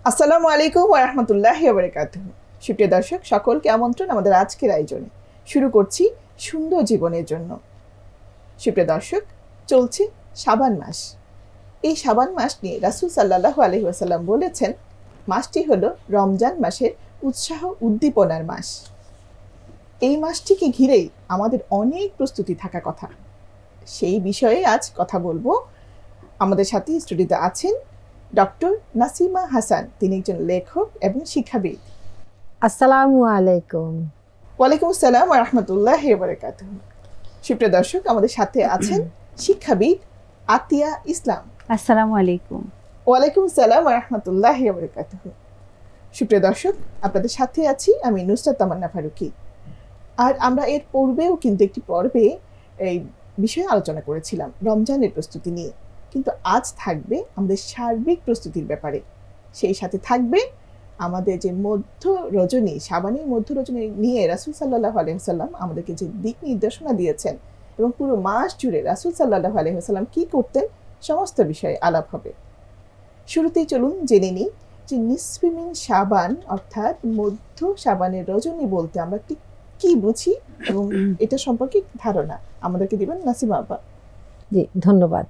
আসসালামু আলাইকুম ওয়া রাহমাতুল্লাহি ওয়া বারাকাতুহু। সুপ্রিয় দর্শক, সকলকে আমন্ত্রণ আমাদের আজকের আয়োজনে। শুরু করছি সুন্দর জীবনের জন্য। সুপ্রিয় দর্শক, চলছে শাবান মাস। এই শাবান মাস নিয়ে রাসূল সাল্লাল্লাহু আলাইহি ওয়াসাল্লাম বলেছেন, মাসটি হলো রমজান মাসের উৎসাহ উদ্দীপনার মাস। এই মাসটিকে ঘিরেই আমাদের অনেক প্রস্তুতি থাকা কথা। সেই বিষয়ে আজ কথা বলবো। আমাদের সাথে স্টুডিওতে আছেন ডক্টর নাসিমা হাসান। তিনি একজন লেখক এবং শিক্ষাবিদ। আসসালামু আলাইকুম। ওয়ালাইকুম আসসালাম ওয়া রাহমাতুল্লাহি ওয়া বারাকাতুহু। সুপ্রিয় দর্শক, আমাদের সাথে আছেন শিক্ষাবিদ আতিয়া ইসলাম। আসসালামু আলাইকুম। ওয়ালাইকুম আসসালাম ওয়া রাহমাতুল্লাহি ওয়া বারাকাতুহু। সুপ্রিয় দর্শক, আপনাদের সাথে আছি আমি নুসরাত তামান্না ফারুকী। আর আমরা এর পূর্বেও কিন্তু একটি পর্বে এই বিষয়ে আলোচনা করেছিলাম রমজানের প্রস্তুতি নিয়ে, কিন্তু আজ থাকবে আমাদের সার্বিক প্রস্তুতির ব্যাপারে। সেই সাথে থাকবে আমাদের যে মধ্য রজনী, শাবানের মধ্য রজনী নিয়ে রাসূল সাল্লাল্লাহু আলাইহি ওয়াসাল্লাম আমাদেরকে যে দিক নির্দেশনা দিয়েছেন এবং পুরো মাস জুড়ে রাসূল সাল্লাল্লাহু আলাইহি ওয়াসাল্লাম কী করতেন সমস্ত বিষয়ে আলাপ হবে। শুরুতেই চলুন জেনে নিই যে নিসফে মিন শাবান অর্থাৎ মধ্য শাবানের রজনী বলতে আমরা ঠিক কী বুঝি এবং এটা সম্পর্কে ধারণা আমাদেরকে দিবেন নাসিমা আপা। জি, ধন্যবাদ।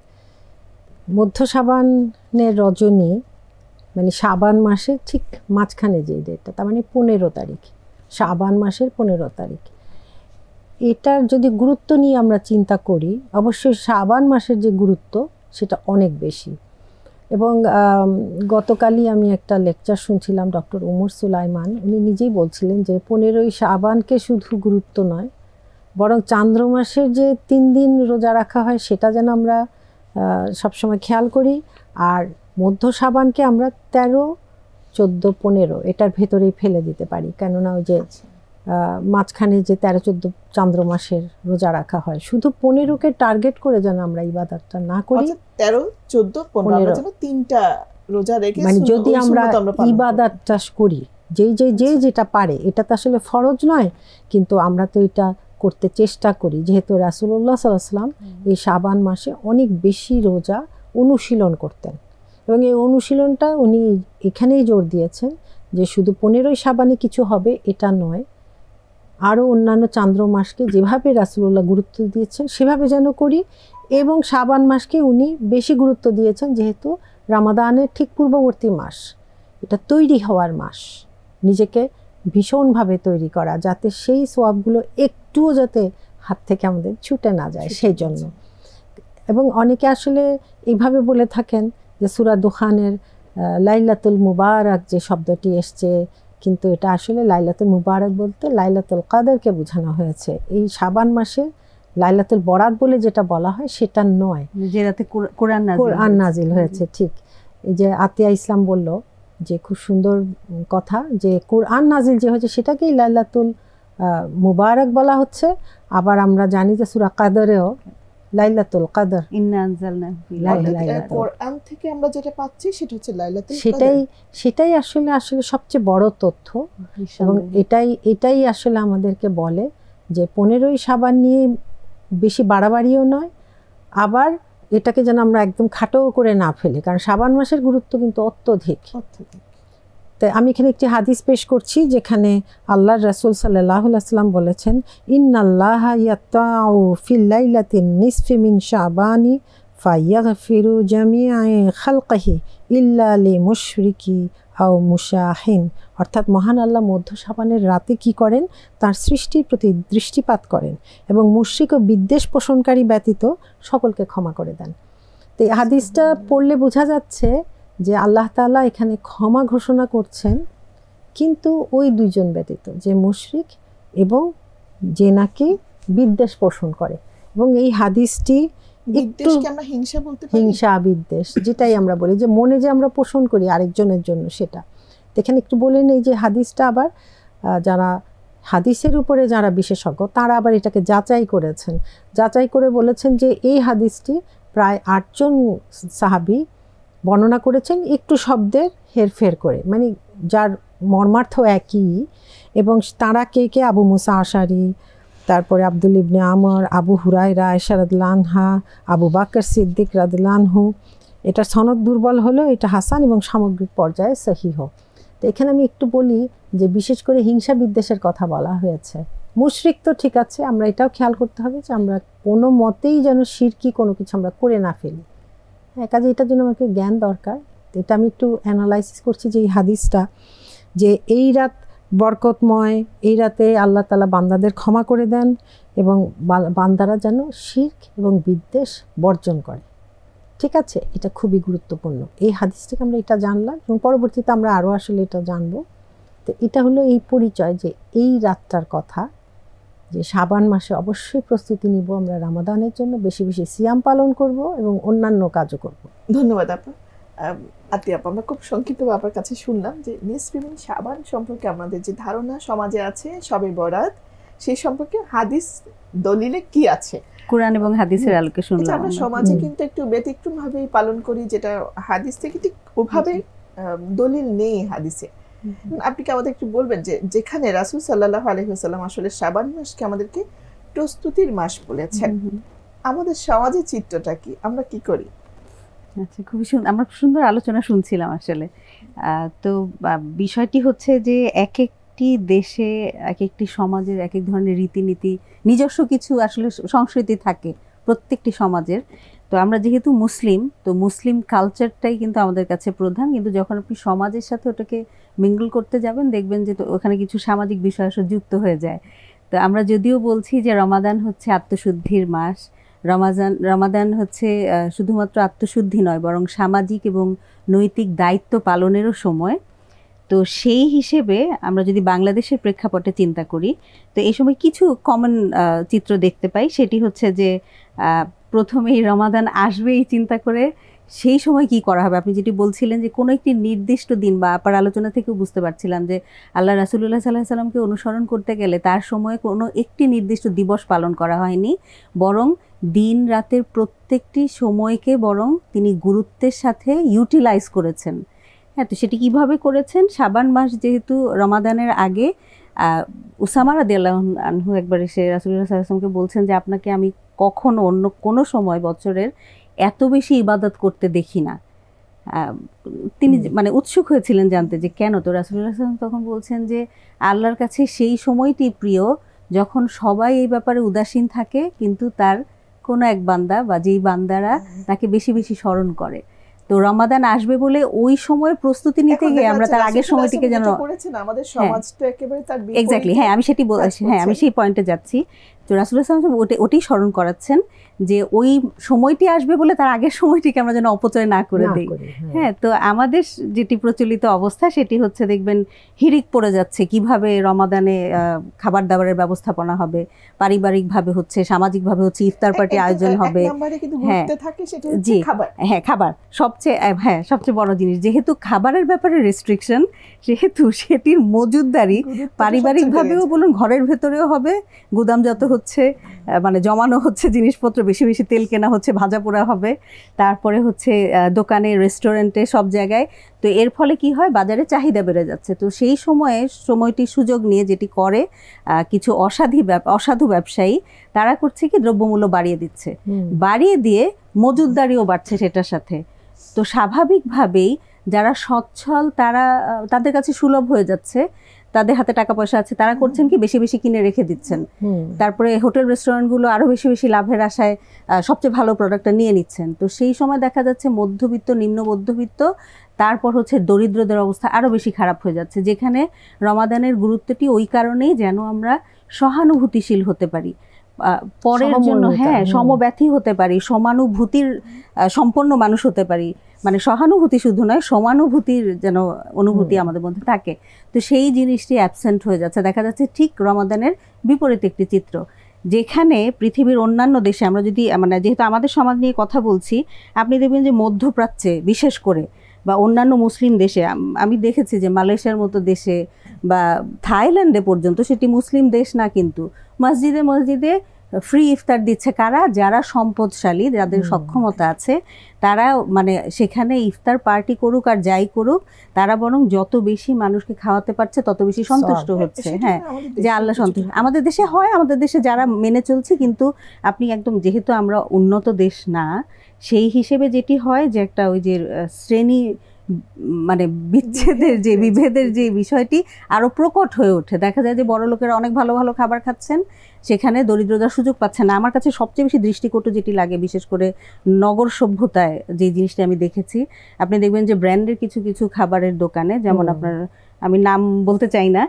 মধ্য শাবানের রজনী মানে শাবান মাসের ঠিক মাঝখানে যে ডেটটা, তার মানে 15 তারিখ, শাবান মাসের 15 তারিখ। এটার যদি গুরুত্ব নিয়ে আমরা চিন্তা করি, অবশ্যই শাবান মাসের যে গুরুত্ব সেটা অনেক বেশি। এবং গতকালই আমি একটা লেকচার শুনছিলাম ডক্টর ওমর সুলাইমান, উনি নিজেই বলছিলেন যে 15ই শাবানকে শুধু গুরুত্ব নয়, বরং চান্দ্র মাসের যে 3 দিন রোজা রাখা হয় সেটা যেন আমরা সবসময় খেয়াল করি। আর মধ্য শাবানকে আমরা 13, 14, 15 এটার ভেতরেই ফেলে দিতে পারি, কেননা ওই যে মাঝখানে যে 13-14 চান্দ্র মাসের রোজা রাখা হয়, শুধু 15কে টার্গেট করে যেন আমরা ইবাদতটা না করি। 13, 14, 15 যেন 3টা রোজা রেখে, মানে যদি আমরা ইবাদতটা করি যে যেটা পারে, এটা তো আসলে ফরজ নয়, কিন্তু আমরা তো এটা করতে চেষ্টা করি, যেহেতু রাসূলুল্লাহ সাল্লাল্লাহু আলাইহি ওয়াসাল্লাম এই শাবান মাসে অনেক বেশি রোজা অনুশীলন করতেন। এবং এই অনুশীলনটা উনি এখানেই জোর দিয়েছেন যে শুধু 15ই শাবানে কিছু হবে এটা নয়, আরও অন্যান্য চান্দ্র মাসকে যেভাবে রাসূলুল্লাহ গুরুত্ব দিয়েছেন সেভাবে যেন করি। এবং শাবান মাসকে উনি বেশি গুরুত্ব দিয়েছেন যেহেতু রমাদানের ঠিক পূর্ববর্তী মাস, এটা তৈরি হওয়ার মাস, নিজেকে ভীষণভাবে তৈরি করা, যাতে সেই সোয়াবগুলো একটুও যাতে হাত থেকে আমাদের ছুটে না যায় সেই জন্য। এবং অনেকে আসলে এইভাবে বলে থাকেন যে সূরা দুখানের লাইলাতুল মুবারাক যে শব্দটি এসছে, কিন্তু এটা আসলে লাইলাতুল মুবারাক বলতে লাইলাতুল কদরকে বোঝানো হয়েছে। এই শাবান মাসে লাইলাতুল বরাত বলে যেটা বলা হয় সেটা নয়, যে রাতে কোরআন নাজিল হয়েছে। ঠিক এই যে আতিয়া ইসলাম বলল যে খুব সুন্দর কথা, যে কোরআন নাজিল যে হয়েছে সেটাকেই লাইলাতুল মুবারাক বলা হচ্ছে। আবার আমরা জানি যে সূরা কদরেও লাইলাতুল কদর, ইন্না আনজালনাহু কোরআন থেকে আমরা যেটা পাচ্ছি সেটা হচ্ছে লাইলাতুল কদর। সেটাই আসলে সবচেয়ে বড় তথ্য। এবং এটাই আসলে আমাদেরকে বলে যে 15ই শাবান নিয়ে বেশি বাড়াবাড়িও নয়, আবার এটাকে যেন আমরা একদম খাটোও করে না ফেলি, কারণ শাবান মাসের গুরুত্ব কিন্তু অত্যধিক। তাই আমি এখানে একটি হাদিস পেশ করছি যেখানে আল্লাহর রাসূল সাল্লাল্লাহু আলাইহি ওয়াসাল্লাম বলেছেন, ইন্নাল্লাহা ইয়াতাউ ফিল লাইলাতিন নিসফি মিন শাবানি ফায়াগফিরু জামিআ খালকিহি ইল্লা লিমুশরিকি আও মুশাহিন। অর্থাৎ মহান আল্লাহ মধ্য শাবানের রাতে কি করেন, তার সৃষ্টির প্রতি দৃষ্টিপাত করেন এবং মুশরিক ও বিদ্বেষ পোষণকারী ব্যতীত সকলকে ক্ষমা করে দেন। তো এই হাদিসটা পড়লে বোঝা যাচ্ছে যে আল্লাহ তাআলা এখানে ক্ষমা ঘোষণা করছেন, কিন্তু ওই দুইজন ব্যতীত, যে মুশরিক এবং যে নাকি বিদ্বেষ পোষণ করে। এবং এই হাদিসটি আমরা হিংসা বলতে পারি, হিংসা বিদ্বেষ যেটাই আমরা বলি, যে মনে যে আমরা পোষণ করি আরেকজনের জন্য, সেটা এখানে একটু বলে নেই যে হাদিসটা আবার যারা হাদিসের উপরে যারা বিশেষজ্ঞ তারা আবার এটাকে যাচাই করে বলেছেন যে এই হাদিসটি প্রায় 8 জন সাহাবী বর্ণনা করেছেন একটু শব্দের হেরফের করে, মানে যার মর্মার্থ একই। এবং তারা কে আবু মুসা আশারি, তারপরে আব্দুল ইবনে আমর, আবু হুরায়রা, আয়েশা রাদিয়াল্লাহু আনহা, আবু বকর সিদ্দিক রাদিয়াল্লাহু আনহু, এটা সনদ দুর্বল হলেও এটা হাসান এবং সামগ্রিক পর্যায়ে সহিহ। তো এখানে আমি একটু বলি যে বিশেষ করে হিংসা বিদ্বেষের কথা বলা হয়েছে। মুশরিক তো ঠিক আছে, আমরা এটাও খেয়াল করতে হবে যে আমরা কোনো মতেই যেন শিরকি কোনো কিছু আমরা করে না ফেলি। হ্যাঁ, কাজে এটার জন্য আমাকে জ্ঞান দরকার। এটা আমি একটু অ্যানালাইসিস করছি যে এই হাদিসটা, যে এই রাত বরকতময়, এই রাতে আল্লাহ তাআলা বান্দাদের ক্ষমা করে দেন এবং বান্দারা যেন শিরক এবং বিদ্বেষ বর্জন করে। ঠিক আছে, এটা খুবই গুরুত্বপূর্ণ। এই হাদিস থেকে আমরা এটা জানলাম এবং পরবর্তীতে আমরা আরও আসলে এটা জানবো। তো এটা হলো এই পরিচয় যে এই রাতটার কথা, যে শাবান মাসে অবশ্যই প্রস্তুতি নিব আমরা রামাদানের জন্য, বেশি বেশি সিয়াম পালন করব এবং অন্যান্য কাজও করব। ধন্যবাদ আপা। আতিয়া আপা, আমরা খুব সংক্ষিপ্তভাবে আপনার কাছে শুনলাম যে নিসফে মিন শাবান সম্পর্কে আমাদের যে ধারণা সমাজে আছে, শবে বরাত, সেই সম্পর্কে হাদিস দলিলে কি আছে, কোরআন এবং হাদিসের আলোকে শুনলাম। আমরা সমাজে কিন্তু একটু ব্যতিক্রম ভাবেই পালন করি, যেটা হাদিস থেকে ঠিক ওভাবে দলিল নেই হাদিসে। আপনি কি আমাদের একটু বলবেন যে যেখানে রাসূল সাল্লাল্লাহু আলাইহি ওয়াসাল্লাম আসলে শাবান মাসকে আমাদেরকে প্রস্তুতির মাস বলেছেন, আমাদের সমাজের চিত্রটা কি, আমরা কি করি? আচ্ছা, খুবই সুন্দর, আমরা সুন্দর আলোচনা শুনছিলাম আসলে। তো বিষয়টি হচ্ছে যে এক একটি দেশে, এক একটি সমাজের এক এক ধরনের রীতিনীতি, নিজস্ব কিছু আসলে সংস্কৃতি থাকে প্রত্যেকটি সমাজের। তো আমরা যেহেতু মুসলিম, তো মুসলিম কালচারটাই কিন্তু আমাদের কাছে প্রধান, কিন্তু যখন আপনি সমাজের সাথে ওটাকে মিঙ্গল করতে যাবেন দেখবেন যে ওখানে কিছু সামাজিক বিষয় যুক্ত হয়ে যায়। তো আমরা যদিও বলছি যে রমাদান হচ্ছে আত্মশুদ্ধির মাস, রমাদান হচ্ছে শুধুমাত্র আত্মশুদ্ধি নয়, বরং সামাজিক এবং নৈতিক দায়িত্ব পালনেরও সময়। তো সেই হিসেবে আমরা যদি বাংলাদেশের প্রেক্ষাপটে চিন্তা করি, তো এই সময় কিছু কমন চিত্র দেখতে পাই। সেটি হচ্ছে যে প্রথমেই রমাদান আসবেই চিন্তা করে সেই সময় কি করা হবে। আপনি যেটি বলছিলেন যে কোনো একটি নির্দিষ্ট দিন, বা আপনার আলোচনা থেকেও বুঝতে পারছিলাম যে আল্লাহ রাসূলুল্লাহ সাল্লাল্লাহু আলাইহি সাল্লামকে অনুসরণ করতে গেলে তার সময়ে কোনো একটি নির্দিষ্ট দিবস পালন করা হয়নি, বরং দিন রাতের প্রত্যেকটি সময়কে বরং তিনি গুরুত্বের সাথে ইউটিলাইজ করেছেন। হ্যাঁ, তো সেটি কিভাবে করেছেন? শাবান মাস যেহেতু রমাদানের আগে, উসামা রাদিয়াল্লাহু আনহু একবার এসে রাসূলুল্লাহ সাল্লাল্লাহু আলাইহি ওয়াসাল্লামকে বলছেন যে আপনাকে আমি কখনো অন্য কোনো সময় বছরের এত বেশি ইবাদত করতে দেখি না। তিনি মানে উৎসুক হয়েছিলেন জানতে যে কেন। তো রাসূলুল্লাহ সাল্লাল্লাহু আলাইহি ওয়াসাল্লাম তখন বলছেন যে আল্লাহর কাছে সেই সময়টি প্রিয় যখন সবাই এই ব্যাপারে উদাসীন থাকে, কিন্তু তার কোনো এক বান্দা বা যেই বান্দারা তাকে বেশি বেশি স্মরণ করে। তো রমাদান আসবে বলে ওই সময় প্রস্তুতি নিতে গিয়ে আমরা তার আগের সময়টিকে যেন আমাদের সমাজটা একেবারে তার বিপরীত। এক্স্যাক্টলি, হ্যাঁ, আমি সেটি বলছি, হ্যাঁ, আমি সেই পয়েন্টে যাচ্ছি। তো রাসূলুল্লাহ সাল্লাল্লাহু আলাইহি ওয়াসাল্লাম ওটাই স্মরণ করাচ্ছেন যে ওই সময়টি আসবে বলে তার আগের সময়টিকে আমরা যেন অপচয় না করে দিই। হ্যাঁ, তো আমাদের যেটি প্রচলিত অবস্থা সেটি হচ্ছে দেখবেন হিড়িক পড়ে যাচ্ছে কিভাবে রমাদানে খাবার দাবারের ব্যবস্থাপনা হবে, পারিবারিকভাবে হচ্ছে, সামাজিকভাবে হচ্ছে, ইফতার পার্টি আয়োজন হবে। হ্যাঁ, জি, হ্যাঁ, খাবার সবচেয়ে বড় জিনিস। যেহেতু খাবারের ব্যাপারে রেস্ট্রিকশন, সেহেতু সেটির মজুদদারি পারিবারিকভাবেও বলুন, ঘরের ভেতরেও হবে, গুদামজাত হচ্ছে, মানে জমানো হচ্ছে জিনিসপত্র, বেশি বেশি তেল কেনা হচ্ছে, ভাজা পোড়া হবে, তারপরে হচ্ছে দোকানে, রেস্টুরেন্টে, সব জায়গায়। তো এর ফলে কি হয়, বাজারে চাহিদা বেড়ে যাচ্ছে। তো সেই সময়টি সুযোগ নিয়ে যেটি করে কিছু অসাধু ব্যবসায়ী, তারা করছে কি দ্রব্যমূল্য বাড়িয়ে দিচ্ছে, বাড়িয়ে দিয়ে মজুদদারিও বাড়ছে সেটার সাথে। তো স্বাভাবিকভাবেই যারা সচ্ছল তাদের কাছে সুলভ হয়ে যাচ্ছে, তাদের হাতে টাকা পয়সা আছে, তারা করছেন কি বেশি বেশি কিনে রেখে দিচ্ছেন। তারপরে হোটেল রেস্টুরেন্টগুলো আরও বেশি বেশি লাভের আশায় সবচেয়ে ভালো প্রোডাক্টটা নিয়ে নিচ্ছেন। তো সেই সময় দেখা যাচ্ছে মধ্যবিত্ত, নিম্ন মধ্যবিত্ত, তারপর হচ্ছে দরিদ্রদের অবস্থা আরও বেশি খারাপ হয়ে যাচ্ছে। যেখানে রমাদানের গুরুত্বটি ওই কারণেই যেন আমরা সহানুভূতিশীল হতে পারি, পরের জন্য, হ্যাঁ, সমব্যথী হতে পারি, সমানুভূতির সম্পন্ন মানুষ হতে পারি। মানে সহানুভূতি শুধু নয়, সমানুভূতির যেন অনুভূতি আমাদের মধ্যে থাকে। তো সেই জিনিসটি অ্যাবসেন্ট হয়ে যাচ্ছে। দেখা যাচ্ছে ঠিক রমাদানের বিপরীত একটি চিত্র, যেখানে পৃথিবীর অন্যান্য দেশে আমরা যদি, মানে যেহেতু আমাদের সমাজ নিয়ে কথা বলছি, আপনি দেখবেন যে মধ্যপ্রাচ্যে বিশেষ করে বা অন্যান্য মুসলিম দেশে, আমি দেখেছি যে মালয়েশিয়ার মতো দেশে বা থাইল্যান্ডে পর্যন্ত, সেটি মুসলিম দেশ না, কিন্তু মসজিদে মসজিদে ফ্রি ইফতার দিচ্ছে। কারা? যারা সম্পদশালী, যাদের সক্ষমতা আছে, তারা মানে সেখানে ইফতার পার্টি করুক আর যাই করুক, তারা বরং যত বেশি মানুষকে খাওয়াতে পারছে তত বেশি সন্তুষ্ট হচ্ছে। হ্যাঁ, যে আল্লাহ সন্তুষ্ট। আমাদের দেশে হয়, আমাদের দেশে যারা মেনে চলছে, কিন্তু আপনি একদম, যেহেতু আমরা উন্নত দেশ না, সেই হিসেবে যেটি হয় যে একটা ওই যে শ্রেণী মানে বিচ্ছেদের যে বিভেদের যে বিষয়টি আরো প্রকট হয়ে ওঠে। দেখা যায় যে বড় লোকেরা অনেক ভালো ভালো খাবার খাচ্ছেন, সেখানে দরিদ্ররা সুযোগ পাচ্ছে না। আমার কাছে সবচেয়ে বেশি দৃষ্টিকটু যেটি লাগে, বিশেষ করে নগর সভ্যতায় যে জিনিসটা আমি দেখেছি, আপনি দেখবেন যে ব্র্যান্ডের কিছু কিছু খাবারের দোকানে, যেমন আপনার, আমি নাম বলতে চাই না,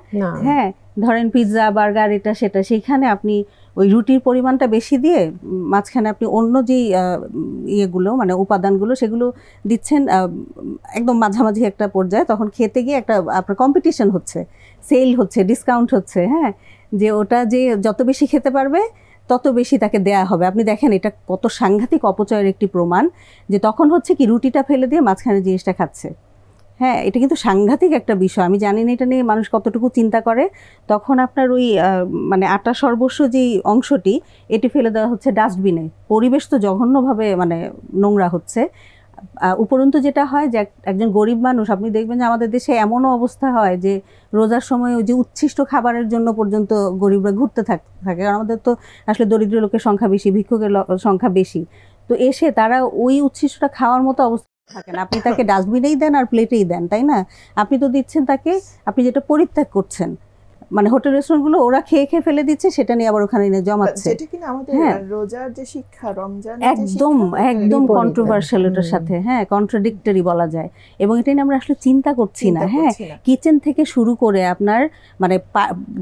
হ্যাঁ, ধরেন পিৎজা, বার্গার, এটা সেটা, সেইখানে আপনি ওই রুটির পরিমাণটা বেশি দিয়ে মাঝখানে আপনি অন্য যেই ইয়েগুলো মানে উপাদানগুলো সেগুলো দিচ্ছেন একদম মাঝামাঝি একটা পর্যায়ে। তখন খেতে গিয়ে একটা আপনার কম্পিটিশন হচ্ছে, সেল হচ্ছে, ডিসকাউন্ট হচ্ছে, হ্যাঁ, যে ওটা যে যত বেশি খেতে পারবে তত বেশি তাকে দেয়া হবে। আপনি দেখেন এটা কত সাংঘাতিক অপচয়ের একটি প্রমাণ, যে তখন হচ্ছে কি রুটিটা ফেলে দিয়ে মাঝখানে জিনিসটা খাচ্ছে। হ্যাঁ, এটা কিন্তু সাংঘাতিক একটা বিষয়। আমি জানি না এটা নিয়ে মানুষ কতটুকু চিন্তা করে। তখন আপনার ওই মানে আটা সর্বস্ব যেই অংশটি, এটি ফেলে দেওয়া হচ্ছে ডাস্টবিনে। পরিবেশ তো জঘন্যভাবে মানে নোংরা হচ্ছে। উপরন্তু যেটা হয় যে একজন গরিব মানুষ, আপনি দেখবেন যে আমাদের দেশে এমনও অবস্থা হয় যে রোজার সময় ওই যে উচ্ছিষ্ট খাবারের জন্য পর্যন্ত গরিবরা ঘুরতে থাকে। কারণ আমাদের তো আসলে দরিদ্র লোকের সংখ্যা বেশি, ভিক্ষুকের সংখ্যা বেশি। তো এসে তারা ওই উচ্ছিষ্টটা খাওয়ার মতো অবস্থা থাকেন। আপনি তাকে ডাস্টবিনেই দেন আর প্লেটেই দেন, তাই না? আপনি তো দিচ্ছেন তাকে, আপনি যেটা পরিত্যাগ করছেন, মানে হোটেল রেস্টুরেন্টগুলো ওরা খেয়ে খেয়ে ফেলে দিচ্ছে, সেটা নিয়ে আবার ওখানে এনে জমাচ্ছে। যেটা কিনা আমাদের রোজার যে শিক্ষা, রমজান একদম একদম কন্ট্রোভার্সিয়াল এটার সাথে, হ্যাঁ, কন্ট্রাডিক্টরি বলা যায়। এবং এটা নিয়ে আমরা আসলে চিন্তা করছি না। হ্যাঁ, কিচেন থেকে শুরু করে আপনার মানে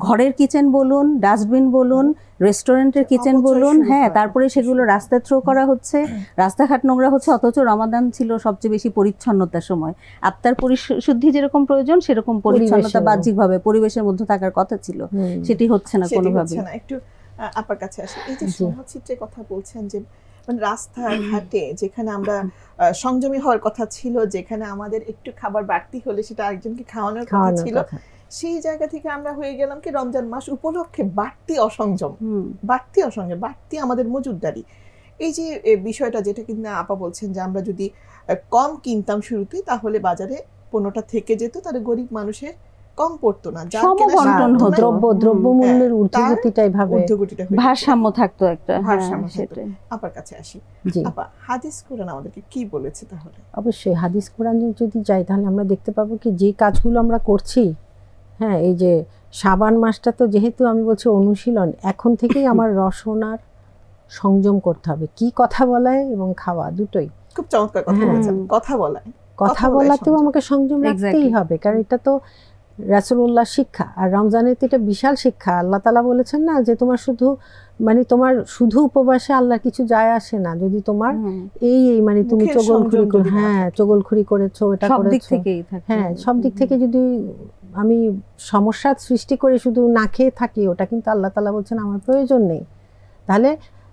ঘরের কিচেন বলুন, ডাস্টবিন বলুন, রেস্টুরেন্টের কিচেন বলুন, হ্যাঁ, তারপরে সেগুলো রাস্তায় থ্রো করা হচ্ছে, রাস্তাঘাট নোংরা হচ্ছে। অথচ রমাদান ছিল সবচেয়ে বেশি পরিচ্ছন্নতার সময়। আত্মার পরিশুদ্ধি যেরকম প্রয়োজন, সেরকম পরিচ্ছন্নতা বাহ্যিকভাবে পরিবেশের মধ্যে থাকার কথা ছিল, সেটি হচ্ছে না কোনোভাবে। একটু আপনার কাছে আসি, এই যে সমাজচিত্রের কথা বলছেন, যে মানে রাস্তাঘাটে যেখানে আমরা সংযমী হওয়ার কথা ছিল, যেখানে আমাদের একটু খাবার বাড়তি হলে সেটা আরেকজনকে খাওয়ানোর কথা ছিল, সেই জায়গা থেকে আমরা হয়ে গেলাম কি রমজান মাস উপলক্ষে বাড়তি অসংযম, বাড়তি আমাদের মজুদদারি। এই যে বিষয়টা, যেটা কিন্তু আপা বলছেন যে আমরা যদি কম কিনতাম শুরুতে, তাহলে বাজারে পণ্যটা থেকে যেত, তাহলে গরিব মানুষের কম পড়তো না, দ্রব্যমূল্যের ঊর্ধ্বগতিটাই ভাবে ভারসাম্য থাকতো একটা। আপনার কাছে আসি, আপা হাদিস কোরআন আমাদেরকে কি বলেছে? তাহলে অবশ্যই হাদিস কোরআন যদি যাই, তাহলে আমরা দেখতে পাবো কি যে কাজগুলো আমরা করছি, হ্যাঁ, এই যে শাবান মাসটা তো যেহেতু আমি বলছি অনুশীলন, এখন থেকেই আমার রসনার সংযম করতে হবে, কি কথা বলায় এবং খাওয়া দুটোই। খুব চমৎকার কথা বলেছেন, কথা বলাতেও আমাকে সংযম রাখতেই হবে, কারণ এটা তো রাসূলুল্লাহ শিক্ষা। আর রমজানের তো এটা বিশাল শিক্ষা। আল্লাহ তাআলা বলেছেন না যে তোমার শুধু উপবাসে আল্লাহর কিছু যায় আসে না, যদি তোমার এই মানে তুমি চগলখুরি করেছো, এটা করেছো, হ্যাঁ, সব দিক থেকে যদি আমি সমস্যার সৃষ্টি করে শুধু না খেয়ে থাকি, ওটা কিন্তু আল্লাহ তাআলা বলছেন আমার প্রয়োজন নেই। তাহলে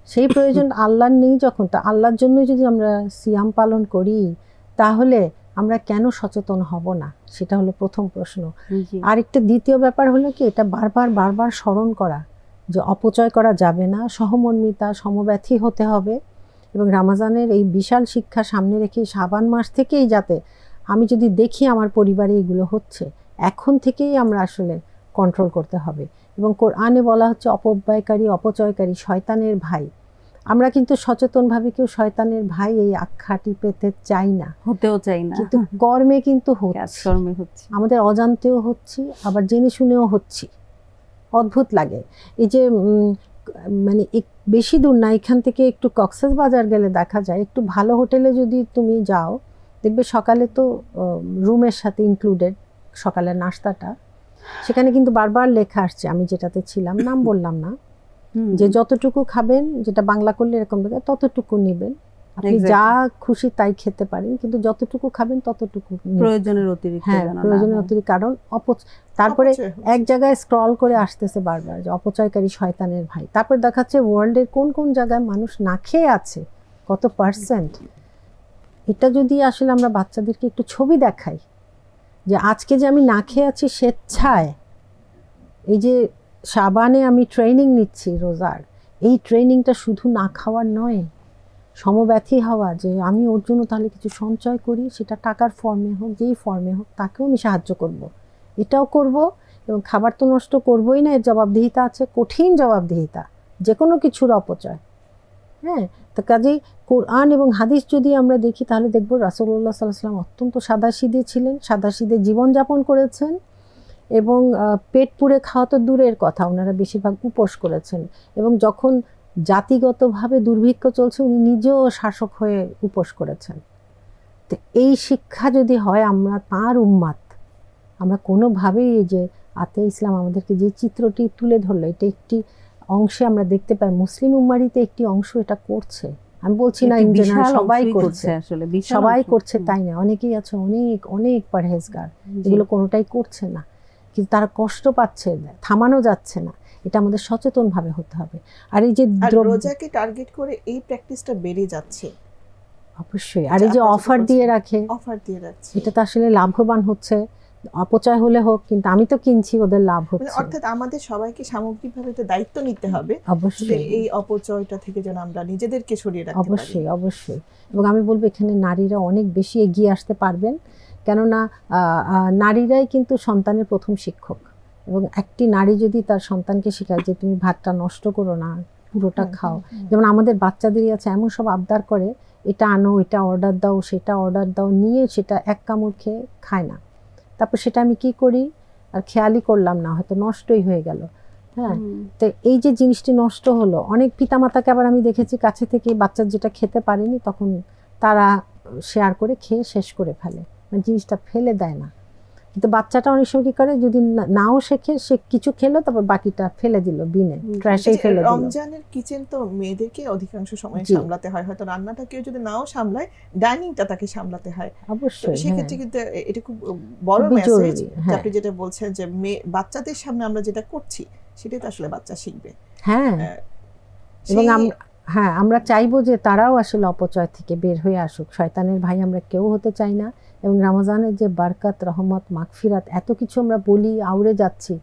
সেই প্রয়োজন আল্লাহর নেই যখন, তা আল্লাহর জন্য যদি আমরা সিয়াম পালন করি, তাহলে আমরা কেন সচেতন হব না? সেটা হলো প্রথম প্রশ্ন। আর একটা দ্বিতীয় ব্যাপার হলো কি, এটা বারবার স্মরণ করা যে অপচয় করা যাবে না, সহমর্মিতা, সমব্যথী হতে হবে। এবং রমজানের এই বিশাল শিক্ষা সামনে রেখে শাবান মাস থেকেই যাতে আমি যদি দেখি আমার পরিবারে এগুলো হচ্ছে, এখন থেকেই আমরা আসলে কন্ট্রোল করতে হবে। এবং কোরআনে বলা হচ্ছে অপব্যয়কারী, অপচয়কারী শয়তানের ভাই। আমরা কিন্তু সচেতনভাবে কেউ শয়তানের ভাই এই আখ্যাটি পেতে চাই না, হতেও চাই না, কিন্তু কর্মে কিন্তু হচ্ছে, আমাদের অজান্তেও হচ্ছে, আবার জেনে শুনেও হচ্ছে। অদ্ভুত লাগে। এই যে মানে বেশি দূর না, এখান থেকে একটু কক্সবাজার গেলে দেখা যায়, একটু ভালো হোটেলে যদি তুমি যাও, দেখবে সকালে তো রুমের সাথে ইনক্লুডেড সকালের নাস্তাটা, সেখানে কিন্তু বারবার লেখা আসছে, আমি যেটাতে ছিলাম নাম বললাম না, যে যতটুকু খাবেন, যেটা বাংলা করলে এরকম দেখে, ততটুকু নেবেন, আপনি যা খুশি তাই খেতে পারেন, কিন্তু যতটুকু খাবেন ততটুকু, প্রয়োজনের অতিরিক্ত, হ্যাঁ, প্রয়োজনের অতিরিক্ত। কারণ তারপরে এক জায়গায় স্ক্রল করে আসতেছে বারবার যে অপচয়কারী শয়তানের ভাই। তারপর দেখাচ্ছে ওয়ার্ল্ডের কোন কোন জায়গায় মানুষ না খেয়ে আছে, কত পার্সেন্ট। এটা যদি আসলে আমরা বাচ্চাদেরকে একটু ছবি দেখাই, যে আজকে যে আমি না খেয়ে আছি স্বেচ্ছায়, এই যে শাবানে আমি ট্রেনিং নিচ্ছি রোজার, এই ট্রেনিংটা শুধু না খাওয়ার নয়, সমব্যথী হওয়া, যে আমি ওর জন্য তাহলে কিছু সঞ্চয় করি, সেটা টাকার ফর্মে হোক, যেই ফর্মে হোক, তাকেও আমি সাহায্য করব, এটাও করব। এবং খাবার তো নষ্ট করবই না, এর জবাবদিহিতা আছে, কঠিন জবাবদিহিতা, যে কোনো কিছুর অপচয়, হ্যাঁ, তো কাজেই কোরআন এবং হাদিস যদি আমরা দেখি তাহলে দেখব রাসূলুল্লাহ সাল্লাল্লাহু আলাইহি ওয়াসাল্লাম অত্যন্ত সাদাসিধে ছিলেন, সাদাসিধে জীবনযাপন করেছেন এবং পেট পুড়ে খাওয়া তো দূরের কথা, ওনারা বেশিরভাগ উপোস করেছেন এবং যখন জাতিগতভাবে দুর্ভিক্ষ চলছে উনি নিজেও শাসক হয়ে উপোস করেছেন। তো এই শিক্ষা যদি হয় আমরা তাঁর উম্মাত, আমরা কোনোভাবেই এই যে আতে ইসলাম আমাদেরকে যে চিত্রটি তুলে ধরলো এটা একটি অংশে আমরা দেখতে পাই মুসলিম উম্মারিতে একটি অংশ এটা করছে। আমি বলছি না ইন জেনারেল সবাই করছে, আসলে সবাই করছে তাই না, অনেকেই আছে অনেক অনেক পরহেজগার, এগুলো কোনোটাই করছে না, কিন্তু তারা কষ্ট পাচ্ছে, থামানো যাচ্ছে না, এটা আমাদের সচেতনভাবে হতে হবে। আর এই যে রোজাকে টার্গেট করে এই প্র্যাকটিসটা বেড়ে যাচ্ছে অবশ্যই, আর এই যে অফার দিয়ে রাখে, এটা তো আসলে লাভবান হচ্ছে, অপচয় হলে হোক, কিন্তু আমি তো কিনছি, ওদের লাভ হচ্ছে। অর্থাৎ আমাদের সবাইকে সামগ্রিকভাবে তো দায়িত্ব নিতে হবে অবশ্যই এই অপচয়টা থেকে যেন আমরা নিজেদেরকে সরিয়ে রাখতে পারি। অবশ্যই অবশ্যই, এবং আমি বলবো এখানে নারীরা অনেক বেশি এগিয়ে আসতে পারবেন, কেননা নারীরাই কিন্তু সন্তানের প্রথম শিক্ষক, এবং একটি নারী যদি তার সন্তানকে শেখায় যে তুমি ভাতটা নষ্ট করো না, পুরোটা খাও, যেমন আমাদের বাচ্চাদেরই আছে এমন সব আবদার করে, এটা আনো, এটা অর্ডার দাও, সেটা অর্ডার দাও, নিয়ে সেটা এক কামড় খেয়ে খায় না, তারপর সেটা আমি কি করি আর খেয়ালই করলাম না, হয়তো নষ্টই হয়ে গেল। হ্যাঁ, তো এই যে জিনিসটি নষ্ট হলো, অনেক পিতামাতাকে আবার আমি দেখেছি কাছে থেকে বাচ্চা যেটা খেতে পারেনি তখন তারা শেয়ার করে খেয়ে শেষ করে ফেলে, মানে জিনিসটা ফেলে দেয় না। কিন্তু বাচ্চাটা অনেক সময় কি করে, যদি নাও শেখে, সে কিছু খেলো তারপর বাকিটা ফেলে দিল, বিনে ট্র্যাশেই ফেলে দিল। রমজানের কিচেন তো মেয়েদেরকে অধিকাংশ সময় সামলাতে হয়, হয়তো রান্নাটা কেউ যদি নাও সামলায় ডাইনিংটা তাকে সামলাতে হয়। অবশ্যই সেক্ষেত্রে কিন্তু এটা খুব বড় মেসেজ আপনি যেটা বলছেন যে বাচ্চাদের সামনে আমরা যেটা করছি সেটাই তো আসলে বাচ্চা শিখবে। হ্যাঁ, এবং হ্যাঁ আমরা চাইবো যে তারাও আসলে অপচয় থেকে বের হয়ে আসুক, শয়তানের ভাই আমরা কেউ হতে চাই না। এবং রমজানের যে বারকাত, রহমত, মাগফিরাত এত কিছু আমরা বলি, আউড়ে যাচ্ছি,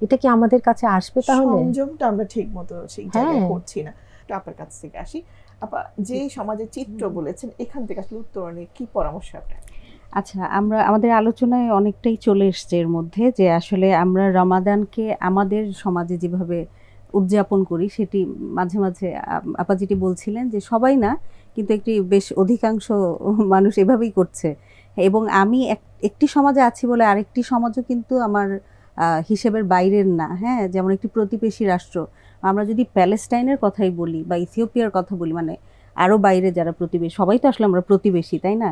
এটা কি আমাদের কাছে আসবে? তাহলে সংযমটা আমরা ঠিকমতো সেই জায়গায় করছি না। আপনার কাছ থেকে আসি আপা, যে সমাজের চিত্র বলেছেন এখান থেকে আসলে উত্তরণের কি পরামর্শ আপনার? আচ্ছা, আমরা আমাদের আলোচনায় অনেকটাই চলে এসছে এর মধ্যে, যে আসলে আমরা রমাদানকে আমাদের সমাজে যেভাবে উদযাপন করি সেটি মাঝে মাঝে আপা যেটি বলছিলেন যে সবাই না, কিন্তু একটি বেশ অধিকাংশ মানুষ এভাবেই করছে। এবং আমি একটি সমাজে আছি বলে আরেকটি সমাজও কিন্তু আমার হিসেবের বাইরের না। হ্যাঁ, যেমন একটি প্রতিবেশী রাষ্ট্র, আমরা যদি প্যালেস্টাইনের কথাই বলি বা ইথিওপিয়ার কথা বলি, মানে আরও বাইরে যারা প্রতিবেশী, সবাই তো আসলে আমরা প্রতিবেশী, তাই না?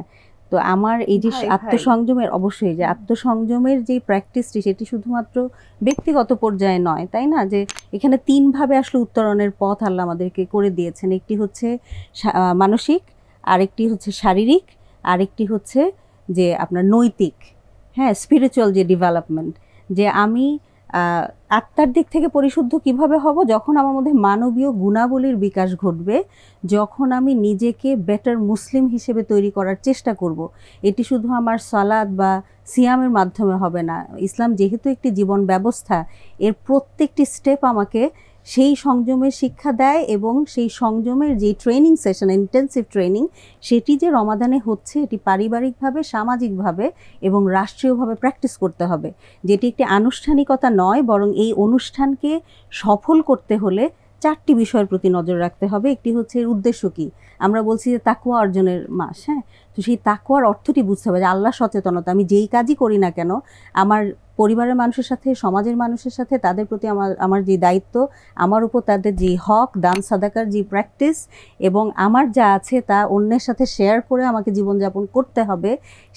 তো আমার এই যে আত্মসংযমের, অবশ্যই যে আত্মসংযমের যে প্র্যাকটিসটি সেটি শুধুমাত্র ব্যক্তিগত পর্যায়ে নয়, তাই না? যে এখানে তিনভাবে আসলে উত্তরণের পথ আল্লাহ আমাদেরকে করে দিয়েছেন। একটি হচ্ছে মানসিক, আরেকটি হচ্ছে শারীরিক, আরেকটি হচ্ছে যে আপনার নৈতিক, হ্যাঁ, স্পিরিচুয়াল যে ডেভেলপমেন্ট, যে আমি আত্মার দিক থেকে পরিশুদ্ধ কিভাবে হব, যখন আমার মধ্যে মানবীয় গুণাবলীর বিকাশ ঘটবে, যখন আমি নিজেকে বেটার মুসলিম হিসেবে তৈরি করার চেষ্টা করব। এটি শুধু আমার সালাত বা সিয়ামের মাধ্যমে হবে না। ইসলাম যেহেতু একটি জীবন ব্যবস্থা, এর প্রত্যেকটি স্টেপ আমাকে সেই সংযমের শিক্ষা দেয়, এবং সেই সংযমের যে ট্রেনিং সেশন, ইন্টেন্সিভ ট্রেনিং, সেটি যে রমাদানে হচ্ছে, এটি পারিবারিকভাবে, সামাজিকভাবে এবং রাষ্ট্রীয়ভাবে প্র্যাকটিস করতে হবে, যেটি একটি আনুষ্ঠানিকতা নয়, বরং এই অনুষ্ঠানকে সফল করতে হলে চারটি বিষয়ের প্রতি নজর রাখতে হবে। একটি হচ্ছে এর উদ্দেশ্য কি, আমরা বলছি যে তাকওয়া অর্জনের মাস। হ্যাঁ, তো সেই তাকওয়ার অর্থটি বুঝতে হবে যে আল্লাহ সচেতনতা, আমি যেই কাজই করি না কেন, আমার পরিবারের মানুষের সাথে, সমাজের মানুষের সাথে, তাদের প্রতি আমার যে দায়িত্ব, আমার উপর তাদের যে হক, দান সাদাকার যে প্র্যাকটিস, এবং আমার যা আছে তা অন্যের সাথে শেয়ার করে আমাকে জীবনযাপন করতে হবে,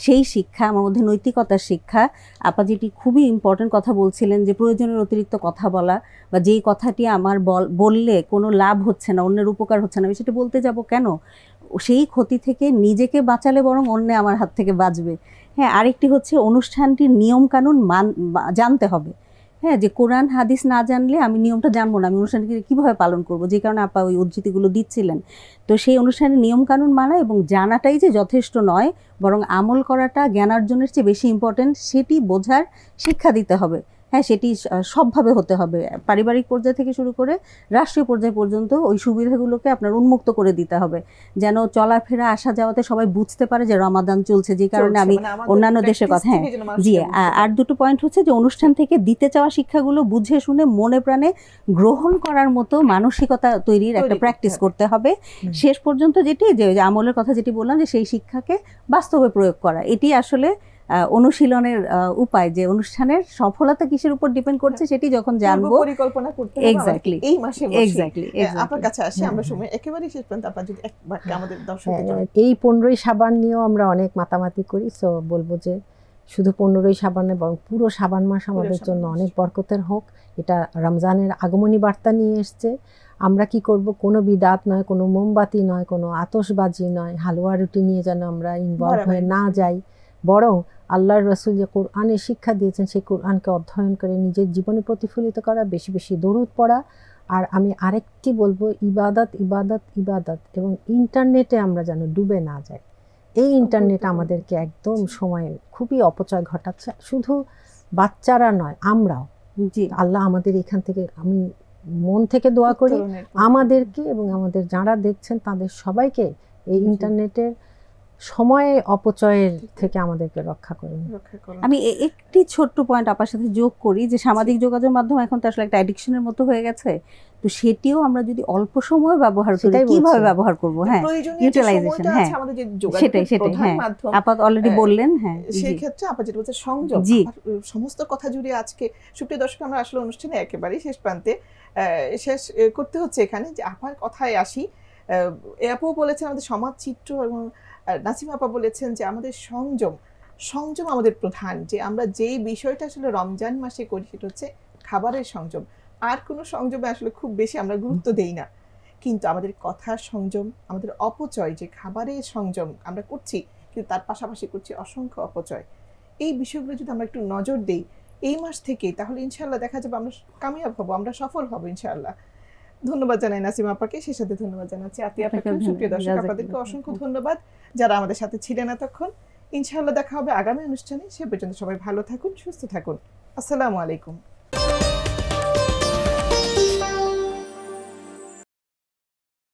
সেই শিক্ষা, আমার মধ্যে নৈতিকতার শিক্ষা। আপা যেটি খুবই ইম্পর্টেন্ট কথা বলছিলেন, যে প্রয়োজনের অতিরিক্ত কথা বলা, বা যেই কথাটি আমার বললে কোনো লাভ হচ্ছে না, অন্যের উপকার হচ্ছে না, আমি সেটা বলতে যাব কেন? সেই ক্ষতি থেকে নিজেকে বাঁচালে বরং অন্যে আমার হাত থেকে বাঁচবে। হ্যাঁ, আরেকটি হচ্ছে অনুষ্ঠানটির নিয়মকানুন জানতে হবে। হ্যাঁ, যে কোরআন হাদিস না জানলে আমি নিয়মটা জানবো না, আমি অনুষ্ঠানকে কীভাবে পালন করব, যে কারণে আপা ওই উদ্ধৃতিগুলো দিচ্ছিলেন। তো সেই অনুষ্ঠানের নিয়মকানুন মানা এবং জানাটাই যে যথেষ্ট নয়, বরং আমল করাটা জ্ঞানার্জনের চেয়ে বেশি ইম্পর্টেন্ট, সেটি বোঝার শিক্ষা দিতে হবে। হ্যাঁ সেটি সবভাবে হতে হবে, পারিবারিক পর্যায় থেকে শুরু করে রাষ্ট্রীয় পর্যায় পর্যন্ত ওই সুবিধাগুলোকে আপনার উন্মুক্ত করে দিতে হবে, যেন চলাফেরা আসা যাওয়াতে সবাই বুঝতে পারে যে রমাদান চলছে। যে কারণে আমি অন্যান্য দেশের কথা, হ্যাঁ জি, আর দুটো পয়েন্ট হচ্ছে যে অনুষ্ঠান থেকে দিতে চাওয়া শিক্ষাগুলো বুঝে শুনে মনে প্রাণে গ্রহণ করার মতো মানসিকতা তৈরির একটা প্র্যাকটিস করতে হবে। শেষ পর্যন্ত যেটি যে আমলের কথা যেটি বললাম, যে সেই শিক্ষাকে বাস্তবে প্রয়োগ করা, এটি আসলে অনুশীলনের উপায়। যে অনুষ্ঠানের সফলতা কিসের উপর ডিপেন্ড করছে সেটি যখন জানবো, পরিকল্পনা করতে হবে এক্স্যাক্টলি এই মাসে এক্স্যাক্টলি আপনার কাছে আসি আমরা সময় একেবারে শেষ পর্যন্ত আপনারা যদি এক বাক্যে আমাদের দর্শকদের এই 15ই শাবান নিয়েও আমরা অনেক মাতামাতি করি। সো বলবো যে শুধু 15ই শাবানে বরং পুরো শাবান মাস আমাদের জন্য অনেক বরকতের হোক। এটা রমজানের আগমনী বার্তা নিয়ে এসছে। আমরা কি করব, কোনো বিদাত নয়, কোনো মোমবাতি নয়, কোনো আতশবাজি নয়, হালুয়া রুটি নিয়ে যেন আমরা ইনভলভ হয়ে না যাই, বরং আল্লাহর রাসূল যে কোরআনে শিক্ষা দিয়েছেন সেই কোরআনকে অধ্যয়ন করে নিজের জীবনে প্রতিফলিত করা, বেশি বেশি দরুদ পড়া। আর আমি আরেকটি বলবো, ইবাদত ইবাদত ইবাদত, এবং ইন্টারনেটে আমরা যেন ডুবে না যাই। এই ইন্টারনেট আমাদেরকে একদম সময়ে খুবই অপচয় ঘটাচ্ছে, শুধু বাচ্চারা নয় আমরাও। জি, আল্লাহ আমাদের এখান থেকে, আমি মন থেকে দোয়া করি আমাদেরকে এবং আমাদের যারা দেখছেন তাদের সবাইকে এই ইন্টারনেটের সময় অপচয়ের থেকে আমাদেরকে রক্ষা করুন। আমি একটি ছোট্ট পয়েন্ট আপনার সাথে যোগ করি, যে সামাজিক যোগাযোগ মাধ্যম এখন তো আসলে একটা অ্যাডিকশনের মতো হয়ে গেছে। তো সেটিও আমরা যদি অল্প সময় ব্যবহার করি, কিভাবে ব্যবহার করব, হ্যাঁ ইউটিলাইজেশন, হ্যাঁ সেটাই হ্যাঁ আপাতত অলরেডি বললেন। হ্যাঁ সেই ক্ষেত্রে আপা যেটা বলছে সংযম, সমস্ত কথা জুড়ে আজকে সুপ্রিয় দর্শক আমরা আসলে অনুষ্ঠানে একেবারে শেষ প্রান্তে শেষ করতে হচ্ছে এখানে, যে আপার কথায় আসি। আপু বলেছেন আমাদের সমাজ চিত্র, এবং নাসিমা আপা বলেছেন যে আমাদের সংযম আমাদের প্রধান, যে আমরা যেই বিষয়টা আসলে রমজান মাসে করি সেটা হচ্ছে খাবারের সংযম। আর কোনো সংযমে আসলে খুব বেশি আমরা গুরুত্ব দেই না, কিন্তু আমাদের কথার সংযম, আমাদের অপচয়, যে খাবারের সংযম আমরা করছি কিন্তু তার পাশাপাশি করছি অসংখ্য অপচয়, এই বিষয়গুলো যদি আমরা একটু নজর দেই এই মাস থেকে, তাহলে ইনশাআল্লাহ দেখা যাবে আমরা কামিয়াব হব, আমরা সফল হব ইনশাআল্লাহ। ধন্যবাদ জানাই নাসিমা আপাকে, সেই সাথে ধন্যবাদ জানাচ্ছি আতিয়া আপাকে। সুপ্রিয় দর্শক আপনাদেরকে অসংখ্য ধন্যবাদ যারা আমাদের সাথে ছিলেন এতক্ষণ। ইনশাআল্লাহ দেখা হবে আগামী অনুষ্ঠানে। সে পর্যন্ত সবাই ভালো থাকুন, সুস্থ থাকুন। আসসালামু আলাইকুম।